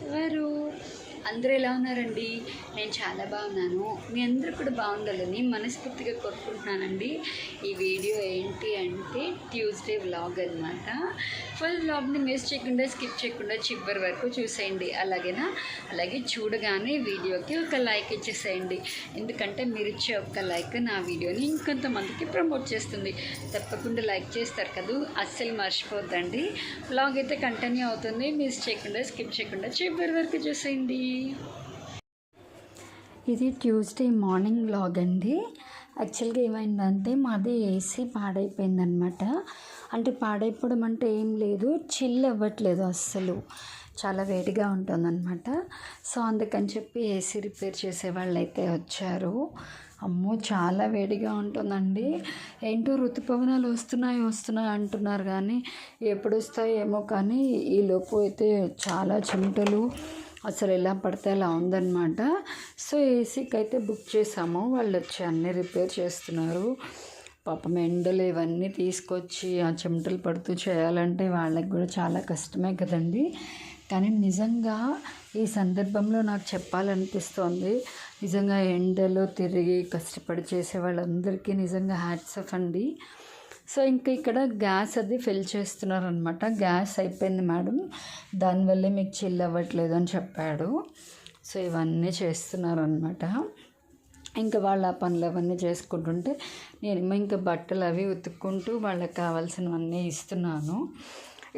ఎవరు అందరూ ఎలా ఉన్నారండి? నేను చాలా బాగున్నాను. మీ అందరూ కూడా బాగుండాలని మనస్ఫూర్తిగా కోరుకుంటున్నానండి. ఈ వీడియో ఏంటి అంటే ట్యూస్డే వ్లాగ్ అనమాట. ఫుల్ వ్లాగ్ని మిస్ చేయకుండా స్కిప్ చేయకుండా చివరి వరకు చూసేయండి. అలాగే చూడగానే వీడియోకి ఒక లైక్ ఇచ్చేసేయండి. ఎందుకంటే మీరు ఇచ్చే ఒక లైక్ నా వీడియోని ఇంకొంతమందికి ప్రమోట్ చేస్తుంది. తప్పకుండా లైక్ చేస్తారు కదా, అస్సలు మర్చిపోద్దండి. వ్లాగ్ అయితే కంటిన్యూ అవుతుంది. మిస్ చేయకుండా స్కిప్ చేయకుండా చివరి వరకు చూసేయండి. ఇది ట్యూస్డే మార్నింగ్ వ్లాగ్ అండి. యాక్చువల్గా ఏమైందంటే మాది ఏసీ పాడైపోయిందనమాట. అంటే పాడైపోవడం అంటే ఏం లేదు, చిల్ అవ్వట్లేదు అస్సలు, చాలా వేడిగా ఉంటుందన్నమాట. సో అందుకని చెప్పి ఏసీ రిపేర్ చేసే వాళ్ళు అయితే వచ్చారు. అమ్మో చాలా వేడిగా ఉంటుందండి. ఏంటో ఋతుపవనాలు వస్తున్నాయి అంటున్నారు, కానీ ఎప్పుడు వస్తాయో ఏమో, కానీ ఈలోపు అయితే చాలా చెమటలు అసలు ఎలా పడితే అలా ఉందన్నమాట. సో ఏసీకి అయితే బుక్ చేసాము, వాళ్ళు వచ్చి అన్నీ రిపేర్ చేస్తున్నారు. పాపం ఎండలు ఇవన్నీ తీసుకొచ్చి ఆ చెమటలు పడుతూ చేయాలంటే వాళ్ళకి కూడా చాలా కష్టమే కదండి. కానీ నిజంగా ఈ సందర్భంలో నాకు చెప్పాలనిపిస్తోంది, నిజంగా ఎండలో తిరిగి కష్టపడి చేసే వాళ్ళందరికీ నిజంగా హ్యాట్స్ ఆఫ్ అండి. సో ఇంకా ఇక్కడ గ్యాస్ అది ఫిల్ చేస్తున్నారనమాట. గ్యాస్ అయిపోయింది మేడం, దానివల్లే మీకు చిల్ అవ్వట్లేదు అని చెప్పాడు. సో ఇవన్నీ చేస్తున్నారనమాట. ఇంకా వాళ్ళ పనులు అవన్నీ చేసుకుంటుంటే నేను ఇంకా బట్టలు అవి ఉతుక్కుంటూ వాళ్ళకి కావాల్సినవన్నీ ఇస్తున్నాను.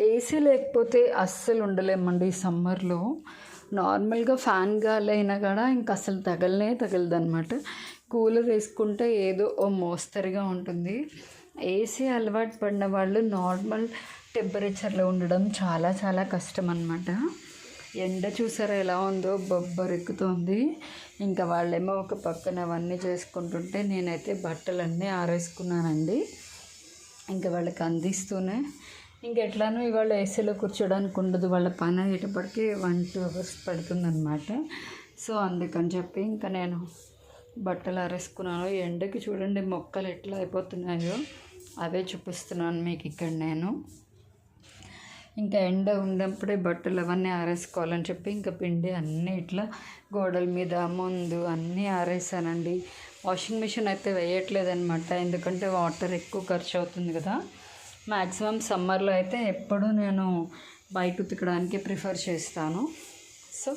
ఏసీ లేకపోతే అస్సలు ఉండలేమండి ఈ సమ్మర్లో. నార్మల్గా ఫ్యాన్ గాలి అయినా కూడా ఇంకా అసలు తగలదనమాట. కూలర్ వేసుకుంటే ఏదో ఓ మోస్తరుగా ఉంటుంది. ఏసీ అలవాటు పడిన వాళ్ళు నార్మల్ టెంపరేచర్లో ఉండడం చాలా చాలా కష్టం అన్నమాట. ఎండ చూసారా ఎలా ఉందో, బొబ్బరెక్కుతోంది. ఇంకా వాళ్ళేమో ఒక పక్కన అవన్నీ చేసుకుంటుంటే నేనైతే బట్టలన్నీ ఆరేసుకున్నానండి. ఇంకా వాళ్ళకి అందిస్తూనే ఇంకెట్లానో ఇవాళ ఏసీలో కూర్చోడానికి ఉండదు, వాళ్ళ పని అయ్యేటప్పటికి 1-2 hours పడుతుందన్నమాట. సో అందుకని చెప్పి ఇంకా నేను బట్టలు ఆరేసుకున్నాను. ఎండకి చూడండి మొక్కలు ఎట్లా అయిపోతున్నాయో అవే చూపిస్తున్నాను మీకు ఇక్కడ. నేను ఇంకా ఎండ ఉన్నప్పుడే బట్టలు అవన్నీ ఆరేసుకోవాలని చెప్పి ఇంకా పిండి అన్నీ ఇట్లా గోడల మీద ముందు అన్నీ ఆరేసానండి. వాషింగ్ మిషన్ అయితే వేయట్లేదనమాట, ఎందుకంటే వాటర్ ఎక్కువ ఖర్చు అవుతుంది కదా. మ్యాక్సిమం సమ్మర్లో అయితే ఎప్పుడూ నేను బయట ఉతకడానికి ప్రిఫర్ చేస్తాను. సో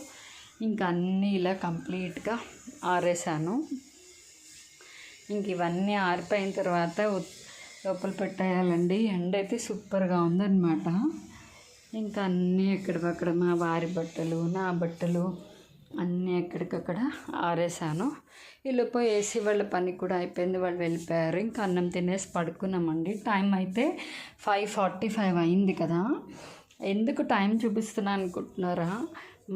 ఇంకా అన్నీ ఇలా కంప్లీట్గా ఆరేసాను. ఇంక ఇవన్నీ ఆరిపోయిన తర్వాత లోపల పెట్టేయాలండి. ఎండ అయితే సూపర్గా ఉందన్నమాట. ఇంకా అన్నీ ఎక్కడికక్కడ మా వారి బట్టలు, నా బట్టలు అన్నీ ఎక్కడికక్కడ ఆరేసాను. ఈలోపు ఏసీ వాళ్ళ పని కూడా అయిపోయింది, వాళ్ళు వెళ్ళిపోయారు. ఇంకా అన్నం తినేసి పడుకున్నామండి. టైం అయితే 5:45 అయింది కదా. ఎందుకు టైం చూపిస్తున్నాను అనుకుంటున్నారా?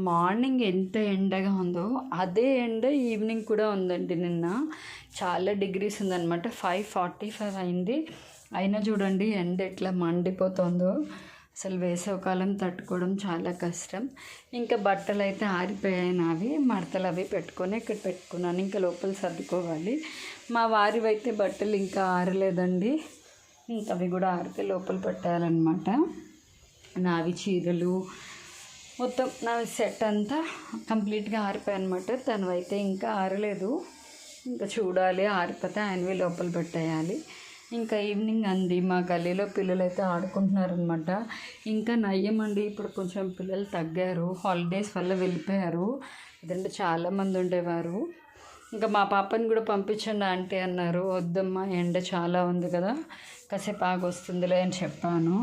మార్నింగ్ ఎంత ఎండగా ఉందో అదే ఎండ ఈవినింగ్ కూడా ఉందండి. నిన్న చాలా డిగ్రీస్ ఉందన్నమాట. 5:45 అయింది, అయినా చూడండి ఎండ ఎట్లా మండిపోతుందో. అసలు వేసవికాలం తట్టుకోవడం చాలా కష్టం. ఇంకా బట్టలు అయితే ఆరిపోయాయి నావి, మడతలు అవి పెట్టుకొని ఇక్కడ పెట్టుకున్నాను. ఇంకా లోపల సర్దుకోవాలి. మా వారివి అయితే బట్టలు ఇంకా ఆరలేదండి, ఇంకా అవి కూడా ఆరితే లోపల పెట్టాలన్నమాట. నావి చీరలు మొత్తం నా సెట్ అంతా కంప్లీట్గా ఆరిపోయాయి అనమాట. తనవైతే ఇంకా ఆరలేదు, ఇంకా చూడాలి, ఆరిపోతే ఆయనవి లోపల పెట్టేయాలి. ఇంకా ఈవినింగ్ అంది, మా గల్లీలో పిల్లలు అయితే ఆడుకుంటున్నారనమాట. ఇంకా నయ్యమండి, ఇప్పుడు కొంచెం పిల్లలు తగ్గారు, హాలిడేస్ వల్ల వెళ్ళిపోయారు. ఇదంటే చాలామంది ఉండేవారు. ఇంకా మా పాపని కూడా పంపించండి ఆంటీ అన్నారు. వద్దమ్మా, ఎండ చాలా ఉంది కదా, కాసేపు ఆగొస్తుందిలే అని చెప్పాను.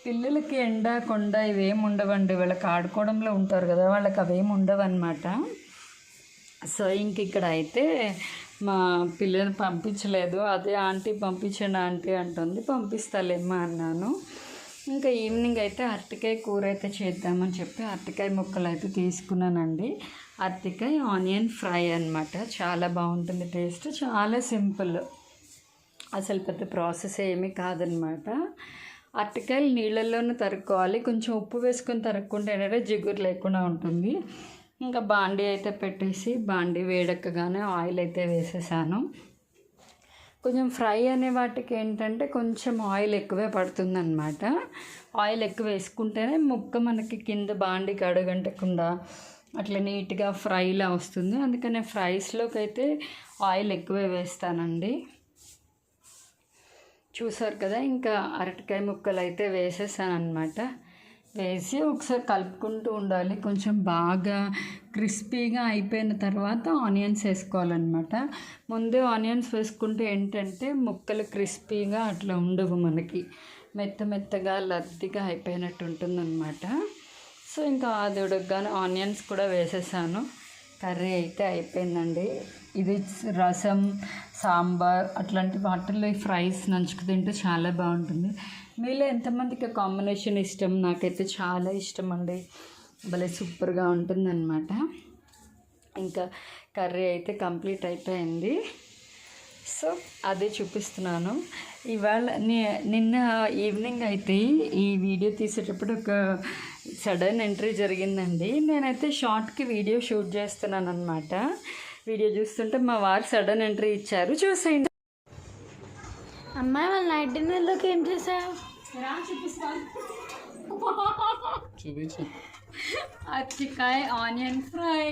పిల్లలకి ఎండ కొండ ఇవేమి ఉండవండి, వాళ్ళకి ఆడుకోవడంలో ఉంటారు కదా, వాళ్ళకి అవేమి ఉండవన్నమాట. సో ఇంక ఇక్కడ అయితే మా పిల్లల్ని పంపించలేదు. అదే ఆంటీ పంపించండి ఆంటీ అంటుంది, పంపిస్తాలేమ్మా అన్నాను. ఇంకా ఈవినింగ్ అయితే అరటికాయ కూర అయితే చేద్దామని చెప్పి అరటికాయ ముక్కలు అయితే తీసుకున్నానండి. అరటికాయ ఆనియన్ ఫ్రై అనమాట. చాలా బాగుంటుంది టేస్ట్, చాలా సింపుల్, అసలు పెద్ద ప్రాసెస్ ఏమీ కాదనమాట. అరటికాయలు నీళ్ళల్లోనే తరుక్కోవాలి, కొంచెం ఉప్పు వేసుకొని తరుక్కుంటే ఏంటంటే జిగురు లేకుండా ఉంటుంది. ఇంకా బాండీ అయితే పెట్టేసి బాండీ వేడెక్కగానే ఆయిల్ అయితే వేసేసాను. కొంచెం ఫ్రై అనే వాటికి ఏంటంటే కొంచెం ఆయిల్ ఎక్కువే పడుతుందన్నమాట. ఆయిల్ ఎక్కువ వేసుకుంటేనే ముక్క మనకి కింద బాండికి అడుగంటకుండా అట్లా నీట్గా ఫ్రైలా వస్తుంది. అందుకనే ఫ్రైస్లోకి అయితే ఆయిల్ ఎక్కువే వేస్తానండి. చూసారు కదా, ఇంకా అరటికాయ ముక్కలు అయితే వేసేసాను అనమాట. వేసి ఒకసారి కలుపుకుంటూ ఉండాలి. కొంచెం బాగా క్రిస్పీగా అయిపోయిన తర్వాత ఆనియన్స్ వేసుకోవాలన్నమాట. ముందే ఆనియన్స్ వేసుకుంటే ఏంటంటే ముక్కలు క్రిస్పీగా అట్లా ఉండవు, మనకి మెత్తగా లద్దిగా అయిపోయినట్టు ఉంటుందన్నమాట. సో ఇంకా అది ఉడకగానే ఆనియన్స్ కూడా వేసేసాను. కర్రీ అయితే అయిపోయిందండి. ఇది రసం, సాంబార్ అట్లాంటి వాటిల్లో ఈ ఫ్రైస్ నంచుకు తింటే చాలా బాగుంటుంది. మీలో ఎంతమందికి కాంబినేషన్ ఇష్టం? నాకైతే చాలా ఇష్టం అండి, భలే సూపర్గా ఉంటుందన్నమాట. ఇంకా కర్రీ అయితే కంప్లీట్ అయిపోయింది. సో అదే చూపిస్తున్నాను. ఇవాళ నిన్న ఈవినింగ్ అయితే ఈ వీడియో తీసేటప్పుడు ఒక సడన్ ఎంట్రీ జరిగిందండి. నేనైతే షార్ట్కి వీడియో షూట్ చేస్తున్నాను అనమాట. వీడియో చూస్తుంటే మా వారు సడన్ ఎంట్రీ ఇచ్చారు, చూసేయండి. అమ్మాయి వాళ్ళ నైట్ డిన్నర్లోకి ఏం చేసావు? అరటికాయ ఆనియన్ ఫ్రై.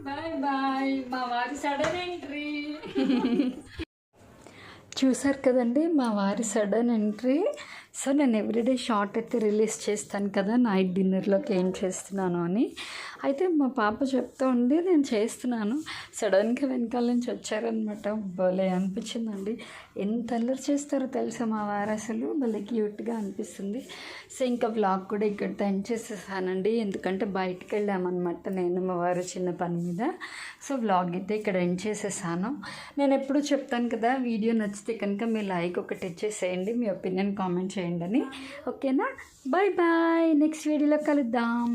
బాయ్ బాయ్, మా వారి సడన్ ఎంట్రీ. చూసారు కదండి మా వారి సడన్ ఎంట్రీ. సో నేను ఎవ్రీడే షార్ట్ అయితే రిలీజ్ చేస్తాను కదా నైట్ డిన్నర్లోకి ఏం చేస్తున్నాను అని. అయితే మా పాప చెప్తూ ఉండి నేను చేస్తున్నాను, సడన్గా వెనకాల నుంచి వచ్చారనమాట. భలే అనిపించిందండి. ఎంత అల్లరి చేస్తారో తెలుసా మా వారు, అసలు భలే క్యూట్గా అనిపిస్తుంది. సో ఇంకా వ్లాగ్ కూడా ఇక్కడితో ఎండ్ చేసేసానండి, ఎందుకంటే బయటకు వెళ్ళామన్నమాట నేను మా వారు చిన్న పని మీద. సో వ్లాగ్ అయితే ఇక్కడ ఎండ్ చేసేసాను. నేను ఎప్పుడూ చెప్తాను కదా, వీడియో నచ్చితే కనుక మీ లైక్ ఒకటి ఇచ్చేసేయండి, మీ ఒపీనియన్ కామెంట్ చేయండి అని. ఓకేనా? బాయ్ బాయ్, నెక్స్ట్ వీడియోలో కలుద్దాం.